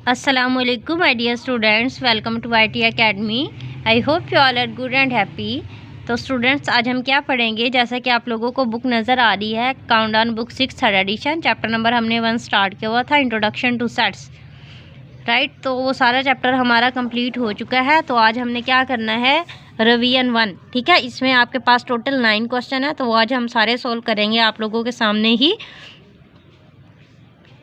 Assalamualaikum my dear students, welcome to IT Academy. I hope you all are good and happy. तो students आज हम क्या पढ़ेंगे, जैसा कि आप लोगों को बुक नज़र आ रही है countdown book 6 third edition, chapter number हमने 1 स्टार्ट किया हुआ था इंट्रोडक्शन टू सेट्स, राइट। तो वो सारा चैप्टर हमारा कंप्लीट हो चुका है। तो आज हमने क्या करना है, रिवीजन 1, ठीक है। इसमें आपके पास टोटल 9 क्वेश्चन है, तो वो आज हम सारे सोल्व करेंगे आप लोगों के सामने ही,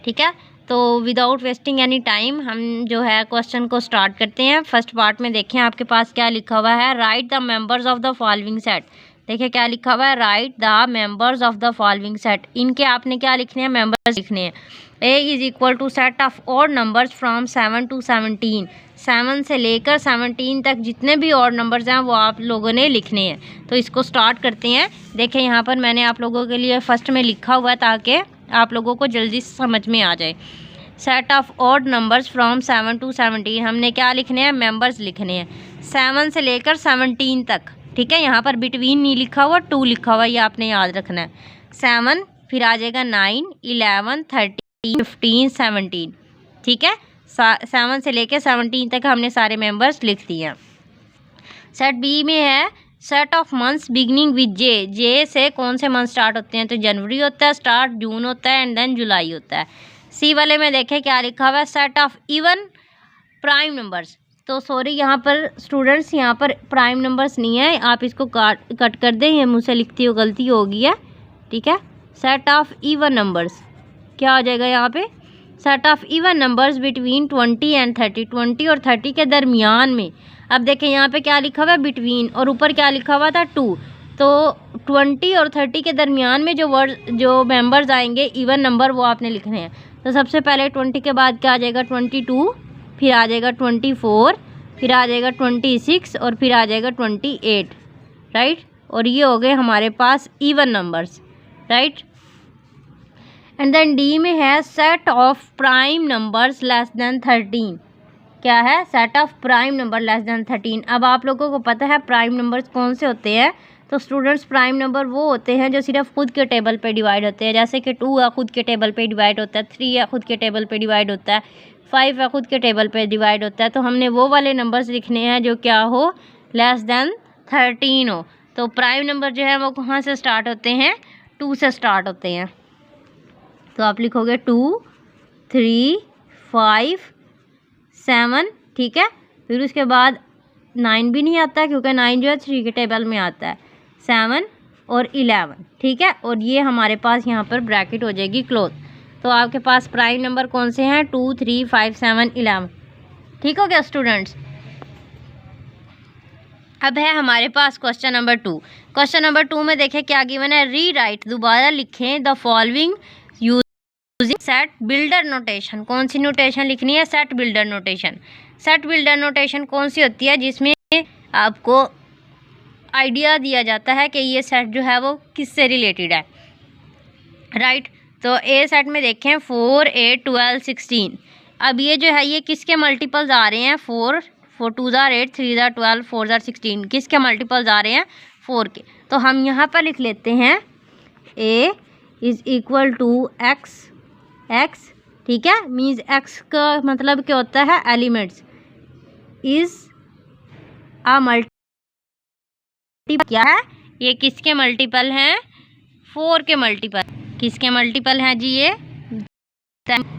ठीक है। तो विदाउट वेस्टिंग एनी टाइम हम जो है क्वेश्चन को स्टार्ट करते हैं। फर्स्ट पार्ट में देखें आपके पास क्या लिखा हुआ है, write the members of the following set. देखिए क्या लिखा हुआ है, write the members of the following set. इनके आपने क्या लिखने हैं, मेंबर्स लिखने हैं। A is equal to set of odd numbers from 7 to 17। 7 से लेकर 17 तक जितने भी ऑड नंबर्स हैं वो आप लोगों ने लिखने हैं। तो इसको स्टार्ट करते हैं। देखें यहाँ पर मैंने आप लोगों के लिए फर्स्ट में लिखा हुआ है ताकि आप लोगों को जल्दी समझ में आ जाए। Set of odd numbers from 7 to 17, हमने क्या लिखने हैं, मेंबर्स लिखने हैं 7 से लेकर 17 तक, ठीक है। यहाँ पर बिटवीन नहीं लिखा हुआ, 2 लिखा हुआ, ये आपने याद रखना है। 7 फिर आ जाएगा 9, 11, 13, 15, 17, ठीक है। 7 से लेकर 17 तक हमने सारे मेंबर्स लिख दिए हैं। सेट बी में है set of months beginning with J. J से कौन से मंथ स्टार्ट होते हैं, तो जनवरी होता है स्टार्ट, जून होता है एंड देन जुलाई होता है। सी वाले में देखें क्या लिखा हुआ है, set of even prime numbers. तो सॉरी यहाँ पर स्टूडेंट्स, यहाँ पर प्राइम नंबर्स नहीं है, आप इसको कट कर दें, ये मुझसे लिखती हो गलती हो गई है, ठीक है। सेट ऑफ इवन नंबर्स क्या आ जाएगा यहाँ पे, set of even numbers between 20 and 30। 20 और 30 के दरमियान में। अब देखें यहाँ पे क्या लिखा हुआ है, बिटवीन, और ऊपर क्या लिखा हुआ था 2। तो 20 और 30 के दरमियान में जो मेंबर्स आएंगे इवन नंबर, वो आपने लिखने हैं। तो सबसे पहले 20 के बाद क्या आ जाएगा 22, फिर आ जाएगा 24, फिर आ जाएगा 26 और फिर आ जाएगा 28, राइट। और ये हो गए हमारे पास even numbers, right. And then D में है set of prime numbers less than 13। क्या है, set of prime number less than 13। अब आप लोगों को पता है प्राइम नंबर्स कौन से होते हैं। तो स्टूडेंट्स प्राइम नंबर वो होते हैं जो सिर्फ खुद के टेबल पे डिवाइड होते हैं, जैसे कि 2 है खुद के टेबल पे डिवाइड होता है, 3 है खुद के टेबल पे डिवाइड होता है, 5 है खुद के टेबल पे डिवाइड होता है। तो हमने वो वाले नंबर्स लिखने हैं जो क्या हो, लेस देन 13 हो। तो प्राइम नंबर जो है वो कहाँ से स्टार्ट होते हैं, 2 से स्टार्ट होते हैं। तो आप लिखोगे 2, 3, 5, 7, ठीक है। फिर उसके बाद 9 भी नहीं आता क्योंकि 9 जो है 3 के टेबल में आता है, 7 और 11, ठीक है। और ये हमारे पास यहाँ पर ब्रैकेट हो जाएगी क्लोज। तो आपके पास प्राइम नंबर कौन से हैं, 2, 3, 5, 7, 11, ठीक हो गया स्टूडेंट्स। अब है हमारे पास क्वेश्चन नंबर 2। क्वेश्चन नंबर 2 में देखें क्या गिवन है, री राइट, दोबारा लिखें the following using set builder notation. कौन सी नोटेशन लिखनी है, set builder notation. Set builder notation कौन सी होती है, जिसमें आपको आइडिया दिया जाता है कि ये सेट जो है वो किससे रिलेटेड है, राइट। तो ए सेट में देखें 4, 8, 12, 16। अब ये जो है ये किसके मल्टीपल्स आ रहे हैं, 4, 2 are 8, 3 are 12, 4 are 16। किसके मल्टीपल्स आ रहे हैं, 4 के। तो हम यहाँ पर लिख लेते हैं A is equal to x, ठीक है। मीन्स एक्स का मतलब क्या होता है, एलिमेंट्स, इज अ मल्टी, क्या है ये, किसके मल्टीपल हैं, 4 के मल्टीपल। किसके मल्टीपल हैं जी, ये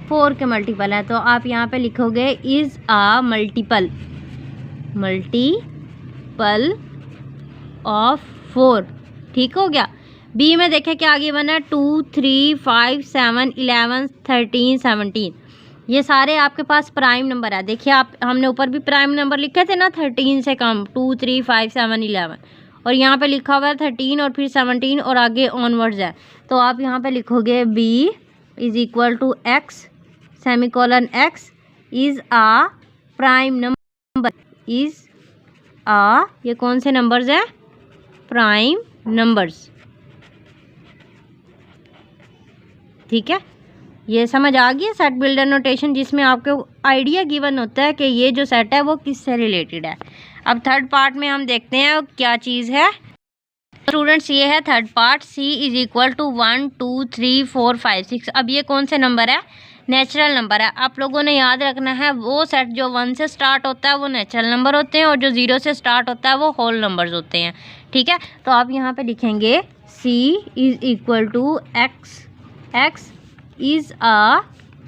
4 के मल्टीपल है। तो आप यहाँ पे लिखोगे इज अ मल्टीपल ऑफ 4, ठीक हो गया। बी में देखें क्या आगे बना है, 2, 3, 5, 7, 11, 13, 17। ये सारे आपके पास प्राइम नंबर है। देखिए आप, हमने ऊपर भी प्राइम नंबर लिखे थे ना, 13 से कम, 2, 3, 5, 7, 11, और यहाँ पे लिखा हुआ है 13 और फिर 17 और आगे ऑनवर्ड्स है। तो आप यहाँ पे लिखोगे B is equal to x semicolon x is a prime number, is a, ये कौन से नंबर्स हैं, प्राइम नंबर्स, ठीक है। ये समझ आ गई सेट बिल्डर नोटेशन, जिसमें आपको आइडिया गिवन होता है कि ये जो सेट है वो किससे रिलेटेड है। अब थर्ड पार्ट में हम देखते हैं क्या चीज़ है स्टूडेंट्स, ये है third part, C is equal to 1, 2, 3, 4, 5, 6। अब ये कौन से नंबर है, नेचुरल नंबर है। आप लोगों ने याद रखना है वो सेट जो 1 से स्टार्ट होता है वो नेचुरल नंबर होते हैं और जो 0 से स्टार्ट होता है वो होल नंबर्स होते हैं। ठीक है, तो आप यहाँ पे लिखेंगे C is equal to X, X is a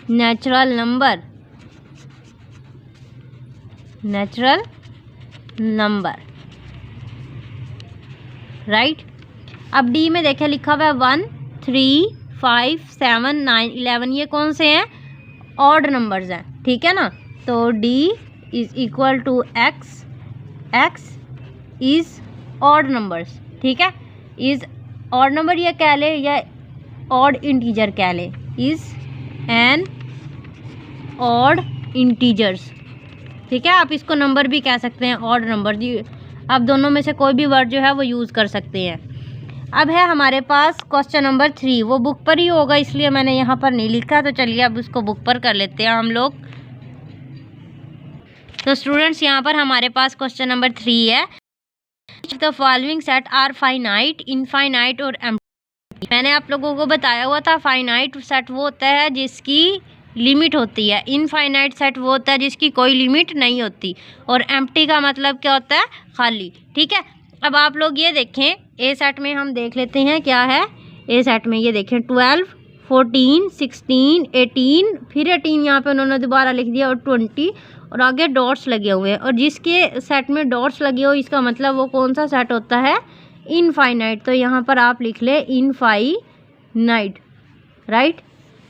natural number, natural number, right. अब D में देखें लिखा हुआ है 1, 3, 5, 7, 9, 11, ये कौन से हैं? ऑड नंबर्स हैं। ठीक है ना, तो D is equal to X, X is odd numbers. ठीक है, इज ऑड नंबर ये कह ले या ऑड इंटीजर कह ले, इज एन ऑड इंटीजर्स। ठीक है, आप इसको नंबर भी कह सकते हैं, ऑड नंबर जी। आप दोनों में से कोई भी वर्ड जो है वो यूज़ कर सकते हैं। अब है हमारे पास क्वेश्चन नंबर 3, वो बुक पर ही होगा इसलिए मैंने यहाँ पर नहीं लिखा, तो चलिए अब उसको बुक पर कर लेते हैं हम लोग। तो स्टूडेंट्स यहाँ पर हमारे पास क्वेश्चन नंबर 3 है, the following set are finite, infinite और एम्प्टी। मैंने आप लोगों को बताया हुआ था फाइनाइट सेट वो होता है जिसकी लिमिट होती है, इनफाइनाइट सेट वो होता है जिसकी कोई लिमिट नहीं होती, और एम्प्टी का मतलब क्या होता है? खाली। ठीक है, अब आप लोग ये देखें ए सेट में हम देख लेते हैं क्या है। ए सेट में ये देखें 12, 14, 16, 18, फिर 18 यहाँ पे उन्होंने दोबारा लिख दिया, और 20 और आगे डॉट्स लगे हुए हैं, और जिसके सेट में डॉट्स लगे हो इसका मतलब वो कौन सा सेट होता है? इनफाइनाइट। तो यहाँ पर आप लिख ले infinite, right.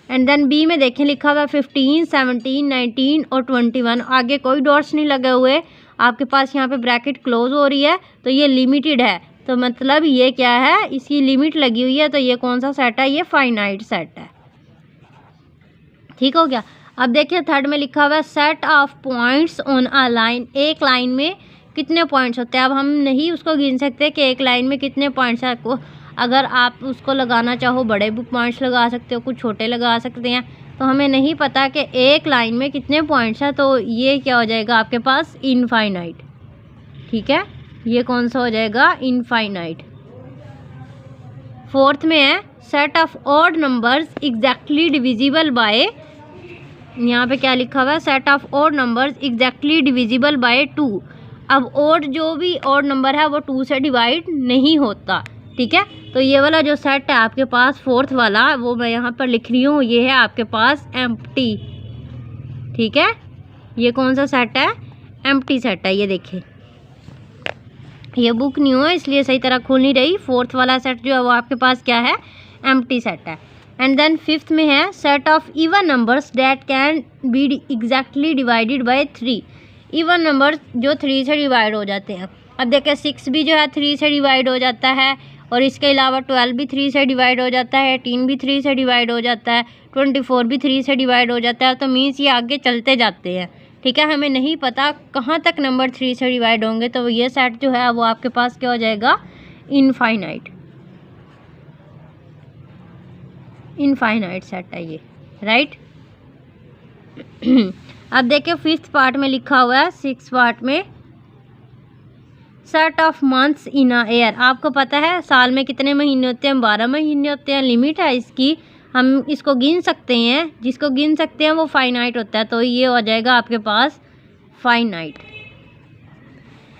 And then B में देखें लिखा हुआ 15, 17, 19 और 21, आगे कोई डॉट्स नहीं लगे हुए, आपके पास यहाँ पे ब्रैकेट क्लोज हो रही है, तो ये लिमिटेड है, तो मतलब ये क्या है? इसकी लिमिट लगी हुई है, तो ये कौन सा सेट है? ये फाइनाइट सेट है। ठीक हो गया। अब देखिए थर्ड में लिखा हुआ है set of points on a line, एक लाइन में कितने पॉइंट्स होते हैं? अब हम नहीं उसको गिन सकते कि एक लाइन में कितने पॉइंट्स हैं। अगर आप उसको लगाना चाहो बड़े भी पॉइंट्स लगा सकते हो, कुछ छोटे लगा सकते हैं, तो हमें नहीं पता कि एक लाइन में कितने पॉइंट्स हैं, तो ये क्या हो जाएगा आपके पास? इनफाइनाइट। ठीक है, ये कौन सा हो जाएगा? इनफाइनाइट। फोर्थ में है set of odd numbers exactly divisible by, यहाँ पे क्या लिखा हुआ है? Set of odd numbers exactly divisible by 2। अब ऑड जो भी ऑड नंबर है वो 2 से डिवाइड नहीं होता। ठीक है, तो ये वाला जो सेट है आपके पास फोर्थ वाला, वो मैं यहाँ पर लिख रही हूँ, ये है आपके पास एम्प्टी। ठीक है, ये कौन सा सेट है? एम्प्टी सेट है। ये देखिए ये बुक न्यू है इसलिए सही तरह खुल नहीं रही। फोर्थ वाला सेट जो है वो आपके पास क्या है? एम्प्टी सेट है। एंड देन फिफ्थ में है set of even numbers that can be exactly divided by 3। Even numbers जो 3 से डिवाइड हो जाते हैं। अब देखिए 6 भी जो है 3 से डिवाइड हो जाता है, और इसके अलावा 12 भी 3 से डिवाइड हो जाता है, 18 भी 3 से डिवाइड हो जाता है, 24 भी 3 से डिवाइड हो जाता है। तो मीन्स ये आगे चलते जाते हैं। ठीक है, हमें नहीं पता कहाँ तक नंबर 3 से डिवाइड होंगे, तो ये सेट जो है वो आपके पास क्या हो जाएगा? इनफाइनाइट। इनफाइनाइट सेट है ये, राइट। अब देखिए फिफ्थ पार्ट में लिखा हुआ है, सिक्स पार्ट में set of months in a year. आपको पता है साल में कितने महीने होते हैं? 12 महीने होते हैं। लिमिट है इसकी, हम इसको गिन सकते हैं, जिसको गिन सकते हैं वो फाइनाइट होता है, तो ये हो जाएगा आपके पास फाइनाइट।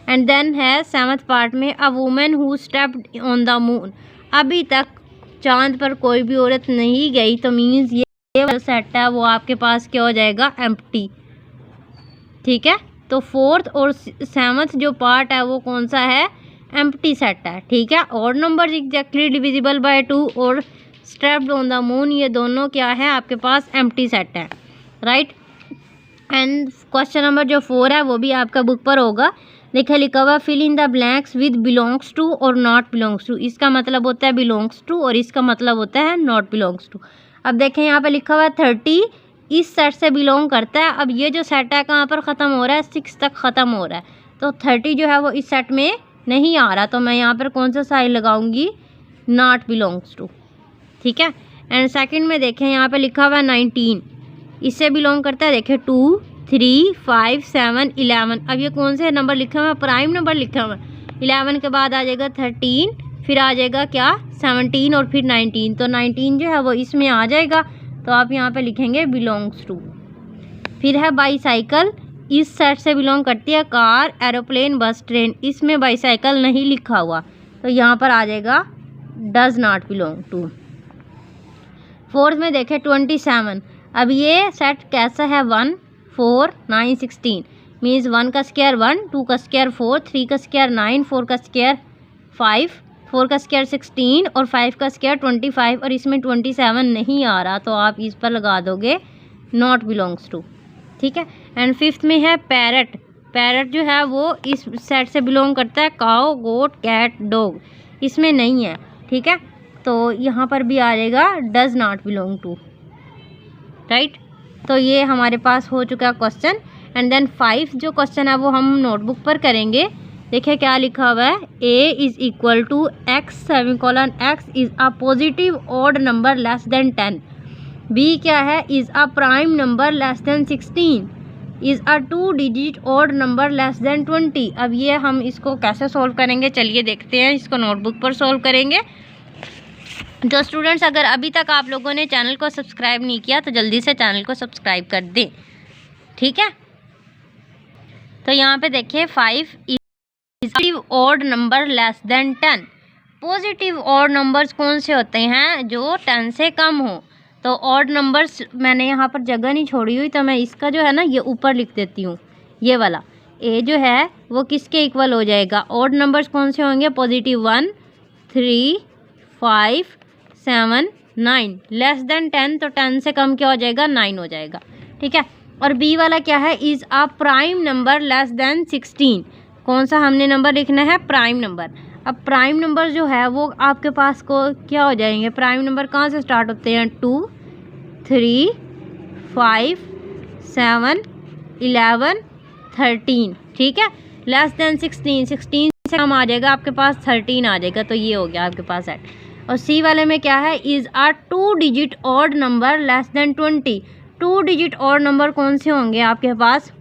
एंड देन है सेवंथ पार्ट में a women who stepped on the moon. अभी तक चांद पर कोई भी औरत नहीं गई, तो मीन्स ये जो सेट है वो आपके पास क्या हो जाएगा? एम्प्टी। ठीक है, तो फोर्थ और सेवंथ जो पार्ट है वो कौन सा है? एम्प्टी सेट है। ठीक है, odd number exactly divisible by 2 और स्टेप्ड ऑन द मून, ये दोनों क्या है आपके पास? एम्प्टी सेट है, राइट। एंड क्वेश्चन नंबर जो 4 है वो भी आपका बुक पर होगा। देखिए लिखा हुआ fill in the blanks with belongs to और नॉट बिलोंग्स टू। इसका मतलब होता है बिलोंग्स टू और इसका मतलब होता है नॉट बिलोंग्स टू। अब देखें यहाँ पे लिखा हुआ है 30 इस सेट से बिलोंग करता है। अब ये जो सेट है कहाँ पर ख़त्म हो रहा है? 6 तक ख़त्म हो रहा है, तो 30 जो है वो इस सेट में नहीं आ रहा, तो मैं यहाँ पर कौन सा साइन लगाऊंगी? Not belongs to. ठीक है, एंड सेकंड में देखें यहाँ पे लिखा हुआ है 19 इससे बिलोंग करता है। देखें 2, 3, 5, 7, 11। अब ये कौन से नंबर लिखा हुआ है? प्राइम नंबर लिखा हुआ है। 11 के बाद आ जाएगा 13, फिर आ जाएगा क्या? 17 और फिर 19, तो 19 जो है वो इसमें आ जाएगा। तो आप यहाँ पे लिखेंगे बिलोंग्स टू। फिर है बाईसाइकिल, इस सेट से बिलोंग करती है कार, एरोप्लेन, बस, ट्रेन। इसमें बाईसाइकिल नहीं लिखा हुआ तो यहाँ पर आ जाएगा does not belong to. Fourth में देखें 27। अब ये सेट कैसा है 1 4 9 16 मीन्स 1 का स्क्वायर 1, 2 का स्क्वायर 4, 3 का स्क्वायर 9, 4 का स्क्वायर 5, 4 का स्क्वायर 16 और 5 का स्क्वायर 25 और इसमें 27 नहीं आ रहा तो आप इस पर लगा दोगे नॉट बिलोंग्स टू। ठीक है। एंड फिफ्थ में है पैरट। पैरट जो है वो इस सेट से बिलोंग करता है काऊ, गोट, कैट, डॉग। इसमें नहीं है। ठीक है, तो यहाँ पर भी आ जाएगा does not belong to. Right, तो ये हमारे पास हो चुका क्वेश्चन। एंड देन 5 जो क्वेश्चन है वो हम नोटबुक पर करेंगे। देखिए क्या लिखा हुआ है, a is equal to x semicolon x is a positive odd number less than 10। b क्या है, is a prime number less than 16, is a 2 digit odd number less than 20। अब ये हम इसको कैसे सोल्व करेंगे, चलिए देखते हैं। इसको नोटबुक पर सोल्व करेंगे। तो स्टूडेंट्स, अगर अभी तक आप लोगों ने चैनल को सब्सक्राइब नहीं किया तो जल्दी से चैनल को सब्सक्राइब कर दें। ठीक है, तो यहाँ पे देखिए 5 is positive odd number less than 10। Positive odd numbers कौन से होते हैं, जो 10 से कम हो। तो ऑड नंबर्स मैंने यहाँ पर जगह नहीं छोड़ी हुई तो मैं इसका जो है ना ये ऊपर लिख देती हूँ। ये वाला ए जो है वो किसके इक्वल हो जाएगा, ऑड नंबर्स कौन से होंगे, पॉजिटिव 1 3 5 7 9। लेस देन 10 तो 10 से कम क्या हो जाएगा, 9 हो जाएगा। ठीक है, और बी वाला क्या है, is a prime number less than 16। कौन सा हमने नंबर लिखना है, प्राइम नंबर। अब प्राइम नंबर जो है वो आपके पास को क्या हो जाएंगे, प्राइम नंबर कहाँ से स्टार्ट होते हैं, 2 3 5 7 11 13। ठीक है, लेस देन 16, 16 से कम आ जाएगा आपके पास 13 आ जाएगा, तो ये हो गया आपके पास सेट। और सी वाले में क्या है, is a 2 digit odd number less than 20। 2 digit odd number कौन से होंगे आपके पास,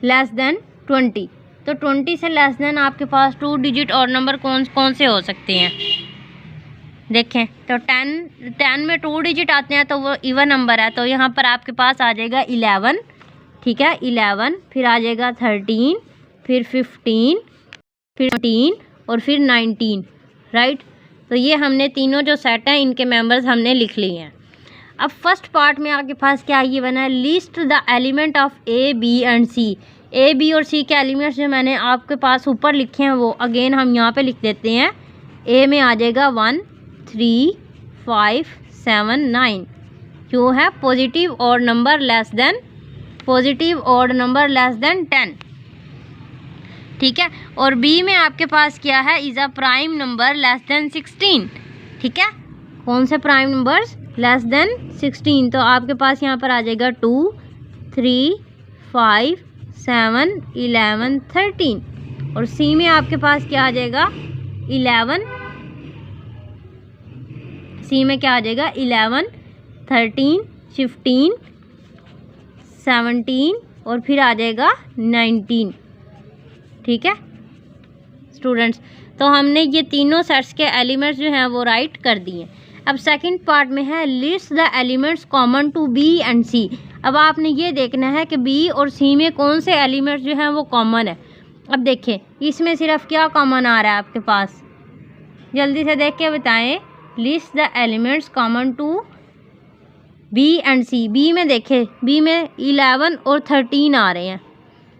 लेस देन 20। तो 20 से लेस देन आपके पास 2 डिजिट ऑड नंबर कौन से हो सकते हैं, देखें। तो 10 में 2 डिजिट आते हैं तो वो इवन नंबर है, तो यहाँ पर आपके पास आ जाएगा 11। ठीक है, 11, फिर आ जाएगा 13, फिर 15, फिर 17 और फिर 19। राइट, तो ये हमने तीनों जो सेट हैं इनके मेंबर्स हमने लिख लिए हैं। अब फर्स्ट पार्ट में आपके पास क्या ये बना है, list the element of A B and C. A B और सी के एलिमेंट्स जो मैंने आपके पास ऊपर लिखे हैं वो अगेन हम यहाँ पे लिख देते हैं। ए में आ जाएगा 1 3 5 7 9। क्यों है, positive odd number less than 10। ठीक है, और बी में आपके पास क्या है, is a prime number less than 16। ठीक है, कौन से प्राइम नंबर्स, लेस देन 16। तो आपके पास यहाँ पर आ जाएगा 2 3 5 7 11 13। और सी में आपके पास क्या आ जाएगा 11। सी में क्या आ जाएगा 11 13 15 17 और फिर आ जाएगा 19। ठीक है स्टूडेंट्स, तो हमने ये तीनों सेट्स के एलिमेंट्स जो हैं वो राइट कर दिए। अब सेकंड पार्ट में है list the elements common to B and C. अब आपने ये देखना है कि बी और सी में कौन से एलिमेंट्स जो हैं वो कॉमन है। अब देखें इसमें सिर्फ क्या कॉमन आ रहा है आपके पास, जल्दी से देख के बताएं। List the elements common to B and C. B में देखें, बी में 11 और 13 आ रहे हैं।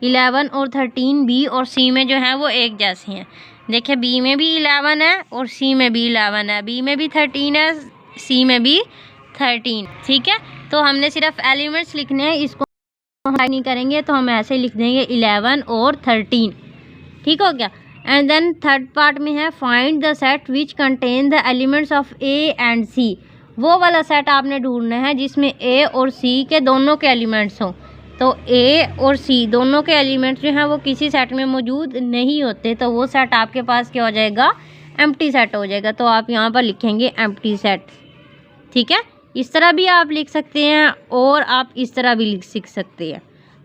11 और 13 बी और सी में जो है वो एक जैसे हैं। देखिए बी में भी 11 है और सी में भी 11 है, बी में भी 13 है, सी में भी 13। ठीक है, तो हमने सिर्फ एलिमेंट्स लिखने हैं, इसको हम नहीं करेंगे तो हम ऐसे लिख देंगे 11 और 13। ठीक हो गया। एंड देन थर्ड पार्ट में है find the set which contain the elements of A and C. वो वाला सेट आपने ढूंढना है जिसमें ए और सी के दोनों के एलिमेंट्स हों। तो ए और सी दोनों के एलिमेंट्स जो हैं वो किसी सेट में मौजूद नहीं होते, तो वो सेट आपके पास क्या हो जाएगा, एम्प्टी सेट हो जाएगा। तो आप यहाँ पर लिखेंगे एम्प्टी सेट। ठीक है, इस तरह भी आप लिख सकते हैं और आप इस तरह भी सीख सकते हैं।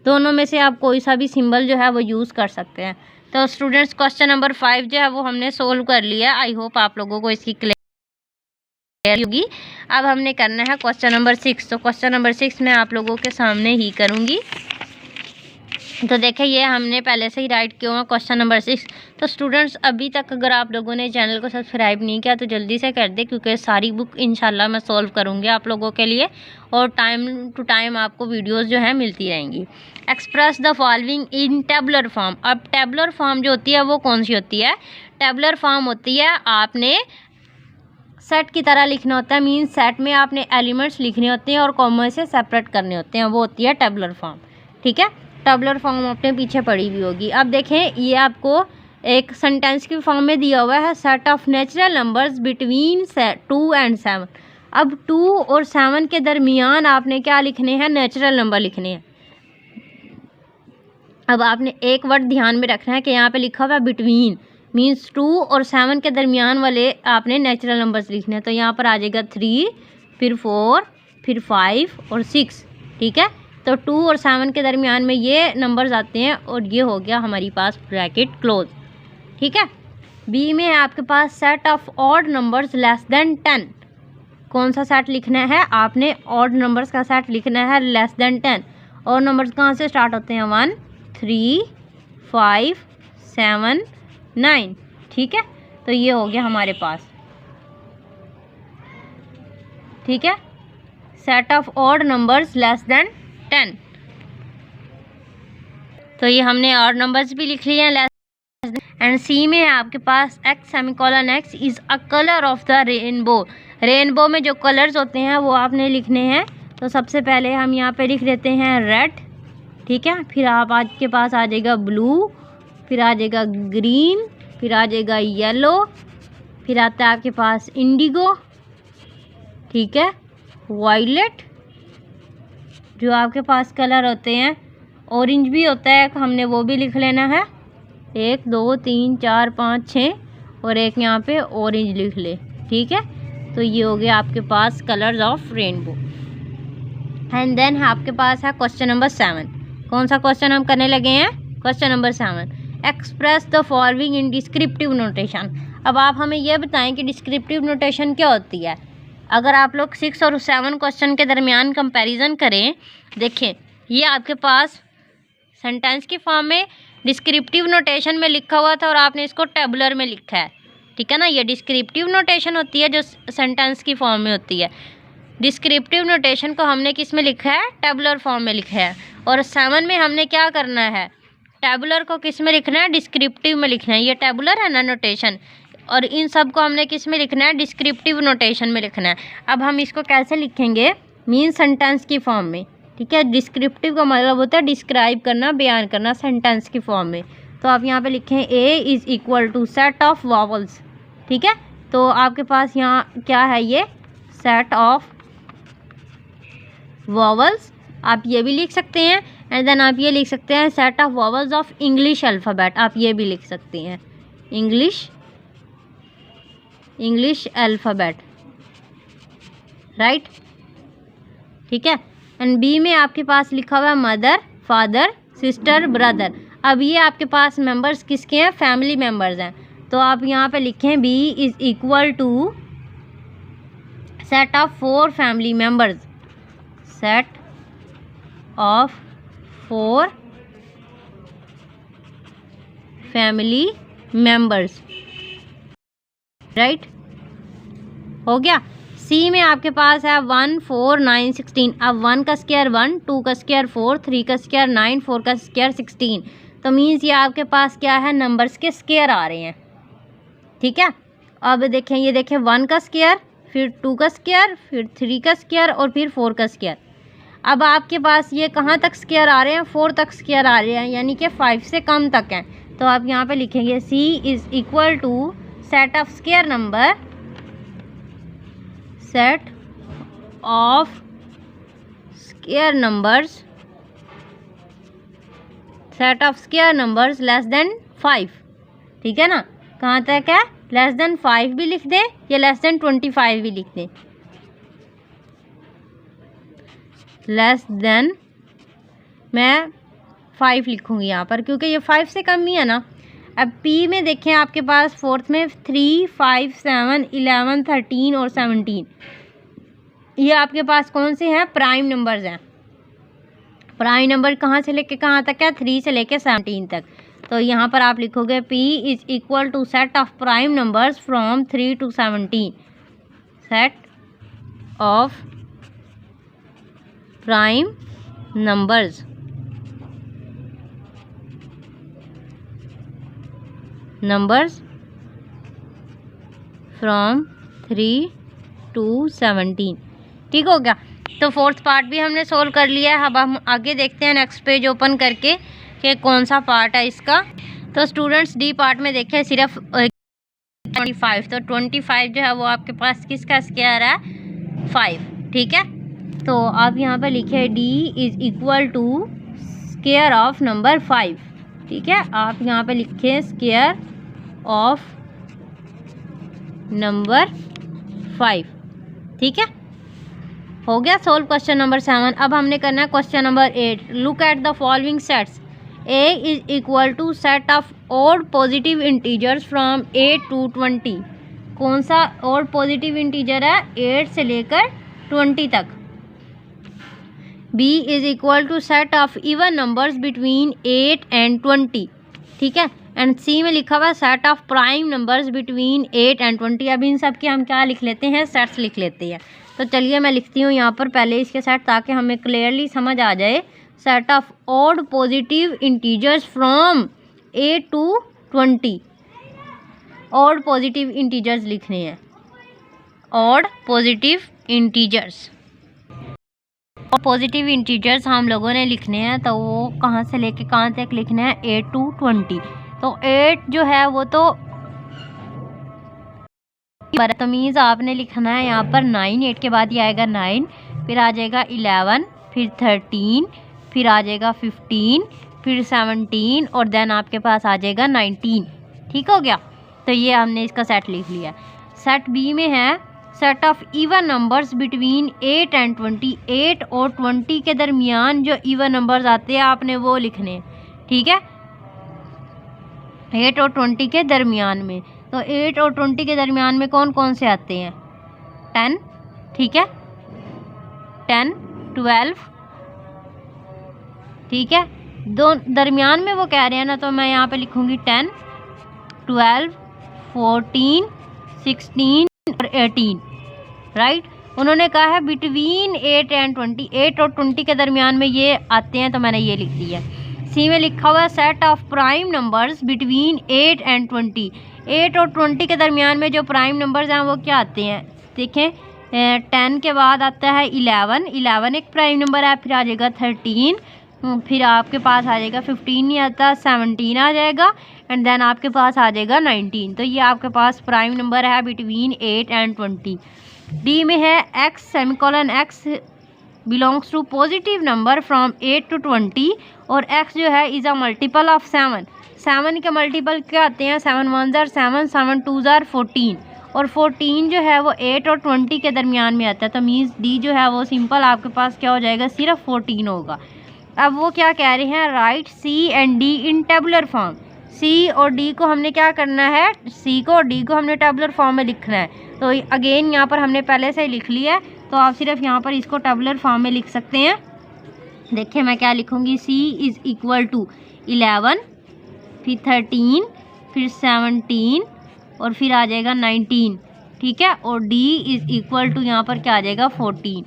दोनों में से आप कोई सा भी सिंबल जो है वो यूज़ कर सकते हैं। तो स्टूडेंट्स क्वेश्चन नंबर 5 जो है वो हमने सोल्व कर लिया। आई होप आप लोगों को इसकी होगी। अब हमने करना है क्वेश्चन नंबर 6। तो क्वेश्चन नंबर 6 मैं आप लोगों के सामने ही करूँगी। तो देखिए ये हमने पहले से ही राइट किया हुआ क्वेश्चन नंबर 6। तो स्टूडेंट्स अभी तक अगर आप लोगों ने चैनल को सब्सक्राइब नहीं किया तो जल्दी से कर दे, क्योंकि सारी बुक इंशाल्लाह मैं सॉल्व करूँगी आप लोगों के लिए, और टाइम टू टाइम आपको वीडियोस जो है मिलती रहेंगी। Express the following in tabular form. अब टेबुलर फॉर्म जो होती है वो कौन सी होती है? टेबुलर फॉर्म होती है आपने सेट की तरह लिखना होता है, मीन्स सेट में आपने एलिमेंट्स लिखने होते हैं और कॉमा से सेपरेट करने होते हैं, वो होती है टेबुलर फॉर्म। ठीक है, टेबुलर फॉर्म अपने पीछे पड़ी हुई होगी। अब देखें ये आपको एक सेंटेंस की फॉर्म में दिया हुआ है, set of natural numbers between 2 and 7। अब 2 और 7 के दरमियान आपने क्या लिखने हैं? नेचुरल नंबर लिखने हैं। अब आपने एक वर्ड ध्यान में रखना है कि यहाँ पे लिखा हुआ है बिटवीन, मीन्स 2 और 7 के दरमियान वाले आपने नेचुरल नंबर्स लिखने हैं। तो यहाँ पर आ जाएगा 3, फिर 4, फिर 5 और 6। ठीक है, तो 2 और 7 के दरमियान में ये नंबर्स आते हैं और ये हो गया हमारी पास ब्रैकेट क्लोज। ठीक है, बी में है आपके पास set of odd numbers less than 10। कौन सा सेट लिखना है? आपने ऑड नंबर्स का सेट लिखना है लेस देन 10। और नंबर्स कहाँ से स्टार्ट होते हैं? 1, 3, 5, 7, 9। ठीक है, तो ये हो गया हमारे पास। ठीक है, set of odd numbers less than 10। तो ये हमने ऑड नंबर्स भी लिख लिए हैं लेस। एंड सी में है आपके पास X semicolon x is a colour of the rainbow. Rainbow में जो कलर्स होते हैं वो आपने लिखने हैं। तो सबसे पहले हम यहाँ पे लिख देते हैं रेड। ठीक है, फिर आप आज के पास आ जाएगा ब्लू, फिर आ जाएगा ग्रीन, फिर आ जाएगा येलो, फिर आता है आपके पास इंडिगो। ठीक है, वायलेट, जो आपके पास कलर होते हैं, ऑरेंज भी होता है, हमने वो भी लिख लेना है। 1, 2, 3, 4, 5, 6 और एक यहाँ पे ऑरेंज लिख ले। ठीक है, तो ये हो गया आपके पास colours of rainbow. And then आपके पास है क्वेश्चन नंबर 7। कौन सा क्वेश्चन हम करने लगे हैं? Question number 7, express the following in descriptive notation. अब आप हमें यह बताएं कि डिस्क्रिप्टिव नोटेशन क्या होती है। अगर आप लोग 6 और 7 क्वेश्चन के दरमियान कंपैरिजन करें, देखें ये आपके पास सेंटेंस की फॉर्म में डिस्क्रिप्टिव नोटेशन में लिखा हुआ था और आपने इसको टेबुलर में लिखा है। ठीक है ना, ये डिस्क्रिप्टिव नोटेशन होती है जो सेंटेंस की फॉर्म में होती है। डिस्क्रिप्टिव नोटेशन को हमने किस में लिखा है? टेबुलर फॉर्म में लिखा है। और 7 में हमने क्या करना है? टेबुलर को किस में लिखना है? डिस्क्रिप्टिव में लिखना है। ये टेबुलर है ना नोटेशन, और इन सब को हमने किस में लिखना है? डिस्क्रिप्टिव नोटेशन में लिखना है। अब हम इसको कैसे लिखेंगे? मीन सेंटेंस की फॉर्म में। ठीक है, डिस्क्रिप्टिव का मतलब होता है डिस्क्राइब करना, बयान करना सेंटेंस की फॉर्म में। तो आप यहाँ पे लिखें A is equal to set of vowels. ठीक है, तो आपके पास यहाँ क्या है? ये सेट ऑफ वॉवल्स। आप ये भी लिख सकते हैं। एंड देन आप ये लिख सकते हैं set of vowels of English alphabet. आप ये भी लिख सकते हैं इंग्लिश अल्फ़ाबेट, राइट। ठीक है, एंड बी में आपके पास लिखा हुआ है मदर, फादर, सिस्टर, ब्रदर। अब ये आपके पास मेंबर्स किसके हैं? फैमिली मेंबर्स हैं। तो आप यहाँ पे लिखें B is equal to set of 4 family members. Set of 4 family members, right. हो गया। सी में आपके पास है 1, 4, 9, 16। अब 1 का स्क्वायर 1, 2 का स्क्वायर 4, 3 का स्क्वायर 9, 4 का स्क्वायर 16। तो मीन्स ये आपके पास क्या है? नंबर्स के स्क्वायर आ रहे हैं। ठीक है, अब देखें, ये देखें 1 का स्क्वायर, फिर 2 का स्क्वायर, फिर 3 का स्क्वायर और फिर 4 का स्क्वायर। अब आपके पास ये कहाँ तक स्क्वायर आ रहे हैं? 4 तक स्क्वायर आ रहे हैं, यानी कि 5 से कम तक हैं। तो आप यहाँ पे लिखेंगे C is equal to set of square number, set of square numbers, set of square numbers less than 5। ठीक है ना, कहाँ तक है? लेस देन 5 भी लिख दें या लेस देन 25 भी लिख दें। लेस देन मैं 5 लिखूँगी यहाँ पर, क्योंकि ये 5 से कम ही है ना। अब पी में देखें आपके पास फोर्थ में 3, 5, 7, 11, 13 और 17, ये आपके पास कौन से हैं? प्राइम नंबर्स हैं। प्राइम नंबर कहाँ से लेके कहाँ तक है? 3 से लेके 17 तक। तो यहाँ पर आप लिखोगे P is equal to set of prime numbers from 3 to 17। Set of prime numbers from 3 to 17। ठीक हो गया। तो फोर्थ पार्ट भी हमने सोल्व कर लिया है। अब हम आगे देखते हैं नेक्स्ट पेज ओपन करके कि कौन सा पार्ट है इसका। तो स्टूडेंट्स डी पार्ट में देखें सिर्फ 25, तो 25 जो है वो आपके पास किसका स्क्वायर है? 5। ठीक है, तो आप यहाँ पर लिखे D is equal to square of number 5। ठीक है, आप यहाँ पे लिखे स्क्वायर ऑफ नंबर 5। ठीक है, हो गया सोल्व क्वेश्चन नंबर 7। अब हमने करना है question number 8। Look at the following sets. A is equal to set of odd positive integers from 8 to 20। कौन सा ऑड पॉजिटिव इंटीजर है? 8 से लेकर 20 तक। B is equal to set of even numbers between 8 and 20। ठीक है, and C में लिखा हुआ है set of prime numbers between 8 and 20। अब इन सब के हम क्या लिख लेते हैं? सेट्स लिख लेते हैं। तो चलिए मैं लिखती हूँ यहाँ पर पहले इसके सेट, ताकि हमें क्लियरली समझ आ जाए। Set of odd positive integers from 8 to 20। Odd positive integers लिखने हैं, ऑड पॉजिटिव इंटीजर्स। और पॉजिटिव इंटीजर्स हम लोगों ने लिखने हैं, तो वो कहाँ से लेके कहाँ तक लिखना है? 8 to 20। तो 8 जो है वो तो बदतमीज़ आपने लिखना है यहाँ पर 9। 8 के बाद ये आएगा 9, फिर आ जाएगा 11, फिर 13, फिर आ जाएगा 15, फिर 17 और देन आपके पास आ जाएगा 19। ठीक हो गया, तो ये हमने इसका सेट लिख लिया। सेट बी में है set of even numbers between 8 and 20। 8 और 20 के दरमियान जो इवन नंबर्स आते हैं आपने वो लिखने। ठीक है, 8 और 20 के दरमियान में, तो 8 और 20 के दरमियान में कौन कौन से आते हैं? 10। ठीक है, 10, 12। ठीक है, दो दरमियान में वो कह रहे हैं ना, तो मैं यहाँ पे लिखूँगी 10, 12, 14, 16 और 18। राइट, उन्होंने कहा है बिटवीन 8 and 20। 8 और 20 के दरमियान में ये आते हैं, तो मैंने ये लिख दिया। सी में लिखा हुआ है set of prime numbers between 8 and 20। 8 और 20 के दरमियान में जो प्राइम नंबर्स हैं वो क्या आते हैं? देखें, 10 के बाद आता है 11। 11 एक प्राइम नंबर है, फिर आ जाएगा 13, फिर आपके पास आ जाएगा 15 नहीं आता, 17 आ जाएगा, एंड देन आपके पास आ जाएगा 19। तो ये आपके पास प्राइम नंबर है बिटवीन 8 and 20। डी में है x semicolon x belongs to positive number from 8 to 20, और x जो है इज़ अ मल्टीपल ऑफ 7। 7 के मल्टीपल क्या आते हैं? 7 1s are 7, 7 2s are 14, और 14 जो है वो 8 और 20 के दरमियान में आता है। तो मीन्स डी जो है वो सिंपल आपके पास क्या हो जाएगा? सिर्फ 14 होगा। अब वो क्या कह रहे हैं? Write C and D in tabular form. C और डी को हमने क्या करना है? सी को और डी को हमने टेबुलर फॉर्म में लिखना है। तो अगेन यहाँ पर हमने पहले से ही लिख लिया है, तो आप सिर्फ यहाँ पर इसको टेबुलर फॉर्म में लिख सकते हैं। देखिए मैं क्या लिखूँगी, सी इज़ इक्वल टू 11, फिर 13, फिर 17 और फिर आ जाएगा 19। ठीक है, और डी इज़ इक्वल टू यहाँ पर क्या आ जाएगा? 14।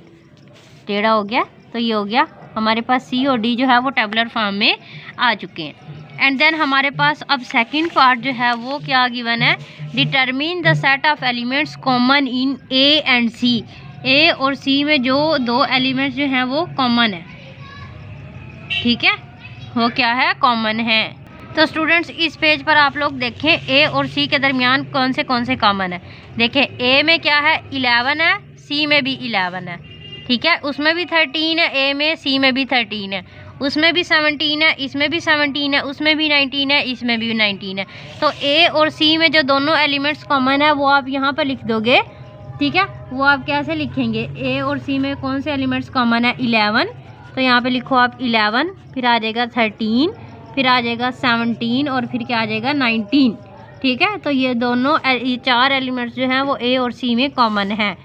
टेढ़ा हो गया, तो ये हो गया हमारे पास सी और डी जो है वो टेबुलर फॉर्म में आ चुके हैं। एंड देन हमारे पास अब सेकंड पार्ट जो है वो क्या गिवन है? Determine the set of elements common in A and C. A और सी में जो दो एलिमेंट्स जो हैं वो कॉमन है। ठीक है, वो क्या है? कॉमन है। तो स्टूडेंट्स इस पेज पर आप लोग देखें ए और सी के दरमियान कौन से कॉमन है। देखें ए में क्या है? 11 है, सी में भी 11 है। ठीक है, उसमें भी 13 है, ए में, सी में भी 13 है, उसमें भी 17 है, इसमें भी 17 है, उसमें भी 19 है, इसमें भी 19 है। तो ए और सी में जो दोनों एलिमेंट्स कॉमन है वो आप यहाँ पर लिख दोगे। ठीक है, वो आप कैसे लिखेंगे? ए और सी में कौन से एलिमेंट्स कॉमन है? 11, तो यहाँ पे लिखो आप 11, फिर आ जाएगा 13, फिर आ जाएगा 17 और फिर क्या आ जाएगा 19। ठीक है, तो ये दोनों ये 4 एलिमेंट्स जो हैं वो ए और सी में कॉमन है।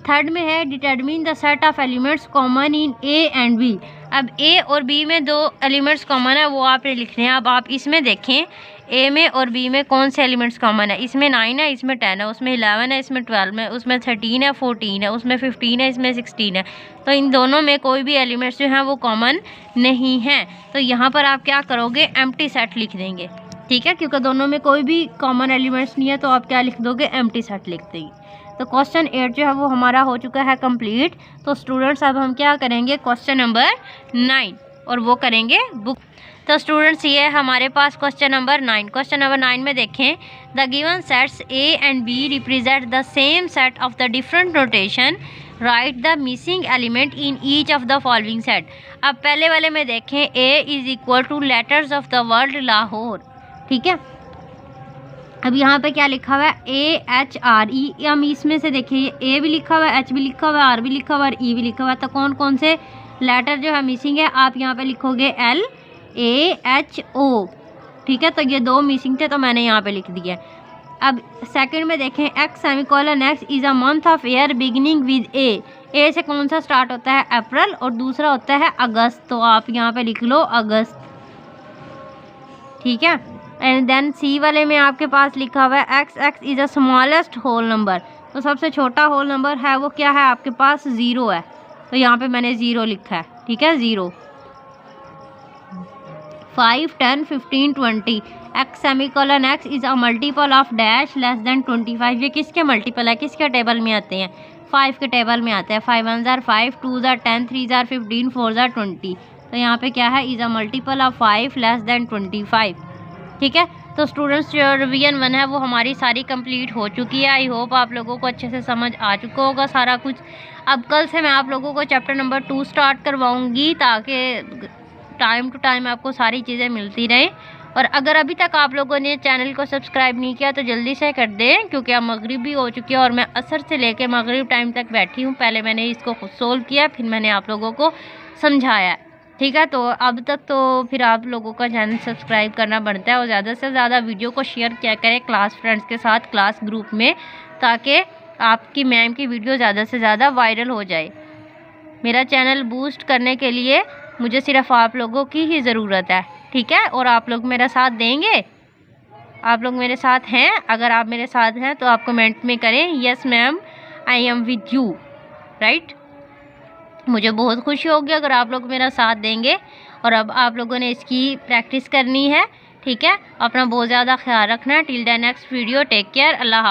थर्ड में है determine the set of elements common in A and B. अब ए और बी में 2 एलिमेंट्स कॉमन है, वो आपने लिखने हैं। अब आप इसमें देखें ए में और बी में कौन से एलिमेंट्स कॉमन है। इसमें 9 है, इसमें 10 है, उसमें 11 है, इसमें 12 है, उसमें 13 है, 14 है, उसमें 15 है, इसमें 16 है। तो इन दोनों में कोई भी एलिमेंट्स जो हैं वो कॉमन नहीं है। तो यहाँ पर आप क्या करोगे, एम्प्टी सेट लिख देंगे। ठीक है, क्योंकि दोनों में कोई भी कॉमन एलिमेंट्स नहीं है, तो आप क्या लिख दोगे, एम्प्टी सेट लिख देंगे। तो क्वेश्चन 8 जो है वो हमारा हो चुका है कंप्लीट। तो स्टूडेंट्स अब हम क्या करेंगे, क्वेश्चन नंबर 9 और वो करेंगे बुक। तो स्टूडेंट्स ये हमारे पास क्वेश्चन नंबर 9। क्वेश्चन नंबर 9 में देखें, the given sets A and B represent the same set of the different notation, write the missing element in each of the following set. अब पहले वाले में देखें A is equal to letters of the word Lahore. ठीक है, अब यहाँ पे क्या लिखा हुआ है, AHRE। हम इसमें से देखिए ए भी लिखा हुआ है, एच भी लिखा हुआ है, आर भी लिखा हुआ है, ई भी लिखा हुआ है। तो कौन कौन से लेटर जो है मिसिंग है, आप यहाँ पे लिखोगे LAHO। ठीक है, तो ये 2 मिसिंग थे, तो मैंने यहाँ पे लिख दिया। अब सेकंड में देखें, X is a month of year beginning with A से कौन सा स्टार्ट होता है, अप्रैल, और दूसरा होता है अगस्त। तो आप यहाँ पे लिख लो अगस्त। ठीक है, एंड देन सी वाले में आपके पास लिखा हुआ है XX is a smallest whole number. तो सबसे छोटा होल नंबर है वो क्या है आपके पास, 0 है। तो यहाँ पे मैंने 0 लिखा है। ठीक है, 0, 5, 10, 15, 20। X is a multiple of dash less than 25। ये किसके मल्टीपल है, किसके टेबल में आते हैं, 5 के टेबल में आते हैं। 5 1 जार 5, 2 जार 10, 3 जार 15, 4 जार 20। तो यहाँ पे क्या है, is a multiple of 5 less than 25। ठीक है, तो स्टूडेंट्स जो रिवीजन 1 है वो हमारी सारी कंप्लीट हो चुकी है। आई होप आप लोगों को अच्छे से समझ आ चुका होगा सारा कुछ। अब कल से मैं आप लोगों को चैप्टर नंबर 2 स्टार्ट करवाऊंगी, ताकि टाइम टू टाइम आपको सारी चीज़ें मिलती रहें। और अगर अभी तक आप लोगों ने चैनल को सब्सक्राइब नहीं किया तो जल्दी से कर दें, क्योंकि अब मगरिब भी हो चुकी है और मैं असर से लेकर मगरिब टाइम तक बैठी हूँ। पहले मैंने इसको खुद सोल्व किया, फिर मैंने आप लोगों को समझाया। ठीक है, तो अब तक तो फिर आप लोगों का चैनल सब्सक्राइब करना बनता है और ज़्यादा से ज़्यादा वीडियो को शेयर किया करें क्लास फ्रेंड्स के साथ, क्लास ग्रुप में, ताकि आपकी मैम की वीडियो ज़्यादा से ज़्यादा वायरल हो जाए। मेरा चैनल बूस्ट करने के लिए मुझे सिर्फ आप लोगों की ही ज़रूरत है। ठीक है, और आप लोग मेरा साथ देंगे, आप लोग मेरे साथ हैं। अगर आप मेरे साथ हैं तो आप कमेंट में करें, yes ma'am I am with you, right. मुझे बहुत खुशी होगी अगर आप लोग मेरा साथ देंगे। और अब आप लोगों ने इसकी प्रैक्टिस करनी है। ठीक है, अपना बहुत ज़्यादा ख्याल रखना है। Till the next video, take care, अल्लाह हाफ़िज़।